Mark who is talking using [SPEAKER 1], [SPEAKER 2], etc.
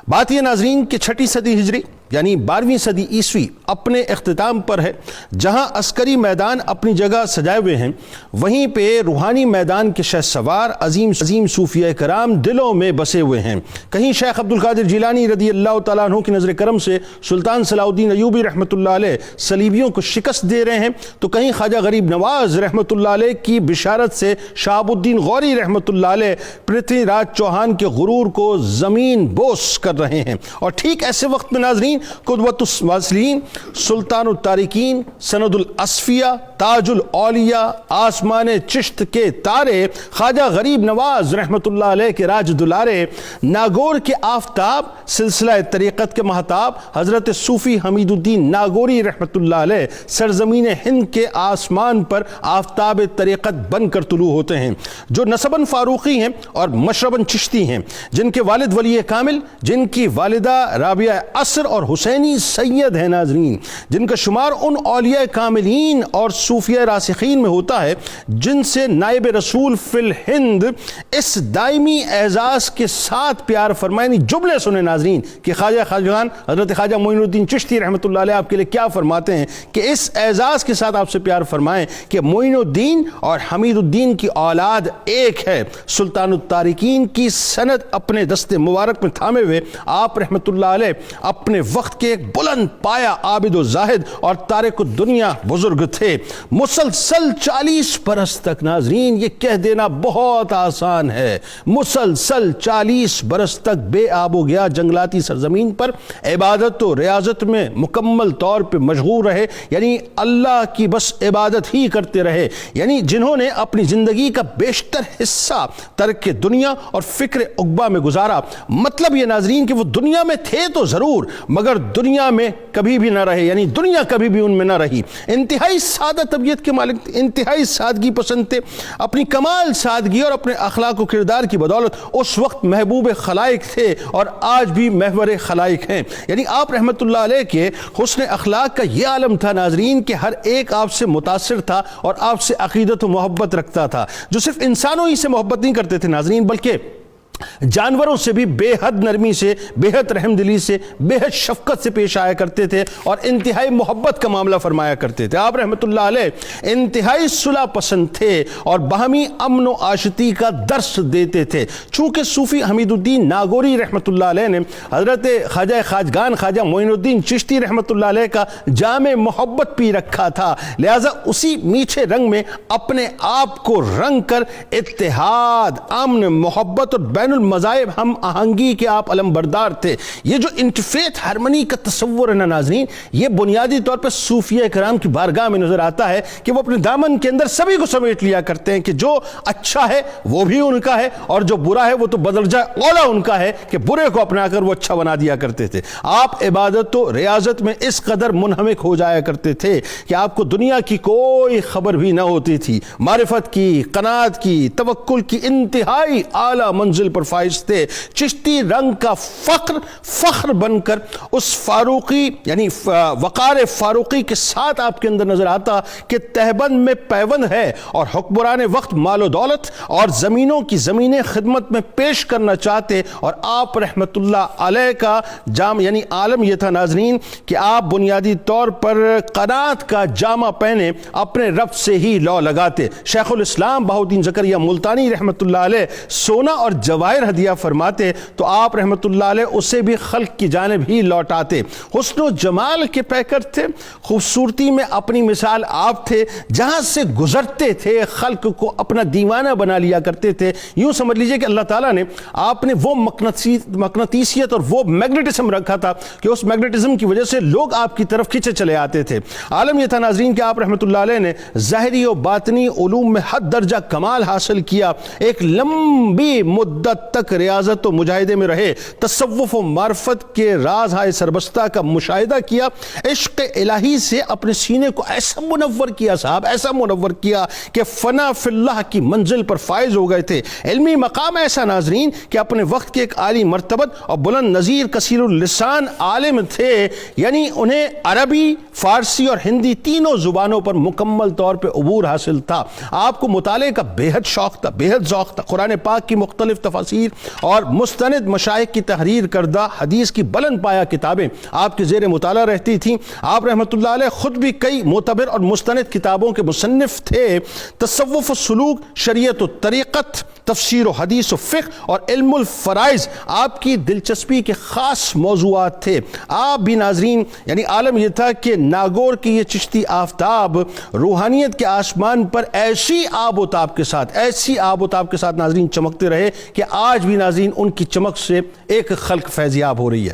[SPEAKER 1] بات یہ ناظرین کہ 6 صدی ہجری یعنی 12ویں صدی عیسوی اپنے اختتام پر ہے. جہاں عسکری میدان اپنی جگہ سجائے ہوئے ہیں، وہیں پہ روحانی میدان کے شہسوار عظیم صوفیہ کرام دلوں میں بسے ہوئے ہیں. کہیں شیخ عبد القادر جیلانی رضی اللہ تعالیٰ عنہ کی نظر کرم سے سلطان صلاح الدین ایوبی رحمۃ اللہ علیہ صلیبیوں کو شکست دے رہے ہیں، تو کہیں خواجہ غریب نواز رحمۃ اللہ علیہ کی بشارت سے شہاب الدین غوری رحمۃ اللہ علیہ پرتھوی راج چوہان کے غرور کو زمین بوس کر رہے ہیں. اور ٹھیک ایسے وقت میں ناظرین قدوۃ الواصلین، سلطان التارکین، سند الاصفیہ، تاج الاولیاء، آسمان چشت کے تارے، خواجہ غریب نواز رحمۃ اللہ علیہ کے راج دلارے، ناگور کے آفتاب، سلسلہ طریقت کے مہتاب حضرت صوفی حمید الدین ناگوری رحمۃ اللہ علیہ سرزمین ہند کے آسمان پر آفتاب طریقت بن کر طلوع ہوتے ہیں، جو نسباً فاروقی ہیں اور مشرباً چشتی ہیں، جن کے والد ولی کامل، جن کی والدہ رابعہ عصر اور حسینی سید ہیں ناظرین، جن کا شمار ان اولیاء کاملین اور صوفیہ راسخین میں ہوتا ہے جن سے نائب رسول فی الہند اس دائمی اعزاز کے ساتھ پیار فرمائیں. جملے سنیں ناظرین کہ خواجہ خواجگان حضرت خواجہ معین الدین چشتی رحمۃ اللہ علیہ آپ کے لیے کیا فرماتے ہیں کہ اس اعزاز کے ساتھ آپ سے پیار فرمائیں کہ معین الدین اور حمید الدین کی اولاد ایک ہے. سلطان التارکین کی سند اپنے دست مبارک میں تھامے ہوئے آپ رحمۃ اللہ علیہ اپنے وقت کے ایک بلند پایا عابد و زاہد اور تارک الدنیا بزرگ تھے. مسلسل 40 برس تک ناظرین، یہ کہہ دینا بہت آسان ہے، مسلسل 40 برس تک بے آب و گیا جنگلاتی سرزمین پر عبادت و ریاضت میں مکمل طور پہ مشغول رہے، یعنی اللہ کی بس عبادت ہی کرتے رہے. یعنی جنہوں نے اپنی زندگی کا بیشتر حصہ ترک دنیا اور فکر عقبہ میں گزارا. مطلب یہ ناظرین کہ وہ دنیا میں تھے تو ضرور مگر دنیا میں کبھی بھی نہ رہے، یعنی دنیا کبھی بھی ان میں نہ رہی. انتہائی سادہ طبیعت کے مالک تھے، انتہائی سادگی پسند تھے. اپنی کمال سادگی اور اپنے اخلاق و کردار کی بدولت اس وقت محبوب خلائق تھے اور آج بھی محور خلائق ہیں. یعنی آپ رحمت اللہ علیہ کے حسن اخلاق کا یہ عالم تھا ناظرین کہ ہر ایک آپ سے متاثر تھا اور آپ سے عقیدت و محبت رکھتا تھا. جو صرف انسانوں ہی سے محبت نہیں کرتے تھے ناظرین، بلکہ جانوروں سے بھی بے حد نرمی سے، بے حد رحم دلی سے، بے حد شفقت سے پیش آیا کرتے تھے اور انتہائی محبت کا معاملہ فرمایا کرتے تھے. آپ رحمت اللہ علیہ انتہائی صلح پسند تھے اور باہمی امن و آشتی کا درس دیتے تھے. چونکہ صوفی حمید الدین ناگوری رحمت اللہ علیہ نے حضرت خواجہ خواجگان خواجہ معین الدین چشتی رحمت اللہ علیہ کا جام محبت پی رکھا تھا، لہذا اسی میٹھے رنگ میں اپنے آپ کو رنگ کر اتحاد، امن، محبت اور بین المذاہب ہم آہنگی کے آپ علم بردار تھے. یہ جو انٹرفیتھ ہارمنی کا تصور ہے نا ناظرین، یہ بنیادی طور پر صوفیہ کرام کی بارگاہ میں نظر آتا ہے کہ وہ اپنے دامن کے اندر سبھی کو سمیٹ لیا کرتے ہیں کہ جو اچھا ہے وہ بھی ان کا ہے اور جو برا ہے وہ تو بدرجہ اولا ان کا ہے کہ برے کو اپنا کر وہ اچھا بنا دیا کرتے تھے. آپ عبادت و ریاضت میں اس قدر منہمک ہو جایا کرتے تھے کہ آپ کو دنیا کی کوئی خبر بھی نہ ہوتی تھی. معرفت کی، قناعت کی، توکل کی انتہائی اعلیٰ منزل پر فائز تھے. چشتی رنگ کا فخر بن کر اس فاروقی یعنی وقار فاروقی کے ساتھ آپ کے اندر نظر آتا کہ تہبند میں پیوند ہے اور حکمران وقت مال و دولت اور زمینوں کی زمینیں خدمت میں پیش کرنا چاہتے. اور آپ رحمت اللہ علیہ کا جام یعنی عالم یہ تھا ناظرین کہ آپ بنیادی طور پر قناعت کا جامہ پہنے اپنے رب سے ہی لو لگاتے. شیخ الاسلام بہاؤالدین زکریا ملتانی رحمت اللہ علیہ سونا اور جواہر ہدیہ فرماتے تو آپ رحمت اللہ علیہ اسے بھی خلق کی جانب ہی لوٹاتے. حسن و جمال کے پیکر تھے، خوبصورتی میں اپنی مثال آپ تھے، جہاں سے گزرتے تھے خلق کو اپنا دیوانہ بنا لیا کرتے تھے. یوں سمجھ لیجئے کہ اللہ تعالیٰ نے آپ نے وہ مقناطیسیت اور وہ میگنیٹزم رکھا تھا کہ اس میگنیٹزم کی وجہ سے لوگ آپ کی طرف کھینچے چلے آتے تھے. عالم یہ تھا ناظرین کہ آپ رحمت اللہ علیہ نے ظاہری و باطنی علوم میں حد درجہ کمال حاصل کیا. ایک لمبی مدت تک ریاضت و مجاہدے میں رہے، تصوف و معرفت کے راز ہائے سربستہ کا مشاہدہ کیا، عشق الہی سے اپنے سینے کو ایسا منور کیا صاحب، ایسا منور کیا کہ فنا فی اللہ کی منزل پر فائز ہو گئے تھے. علمی مقام ایسا ناظرین کہ اپنے وقت کے ایک عالی مرتبت اور بلند نظیر کثیر اللسان عالم تھے، یعنی انہیں عربی، فارسی اور ہندی تینوں زبانوں پر مکمل طور پہ عبور حاصل تھا. آپ کو مطالعے کا بے حد شوق تھا، بے حد ذوق تھا. قرآن پاک کی مختلف تفاسیر تفاسیر اور مستند مشائخ کی تحریر کردہ حدیث کی بلند پایہ کتابیں آپ کے زیر مطالعہ رہتی تھیں۔ آپ رحمۃ اللہ علیہ خود بھی کئی معتبر اور مستند کتابوں کے مصنف تھے۔ تصوف و سلوک، شریعت و طریقت، تفسیر و حدیث و فقہ اور علم الفرائض آپ کی دلچسپی کے خاص موضوعات تھے۔ آپ بھی ناظرین یعنی عالم یہ تھا کہ ناگور کی یہ چشتی آفتاب روحانیت کے آسمان پر ایسی آب و تاب کے ساتھ ناظرین چمکتے رہے کہ آج بھی ناظرین ان کی چمک سے ایک خلق فیضیاب ہو رہی ہے۔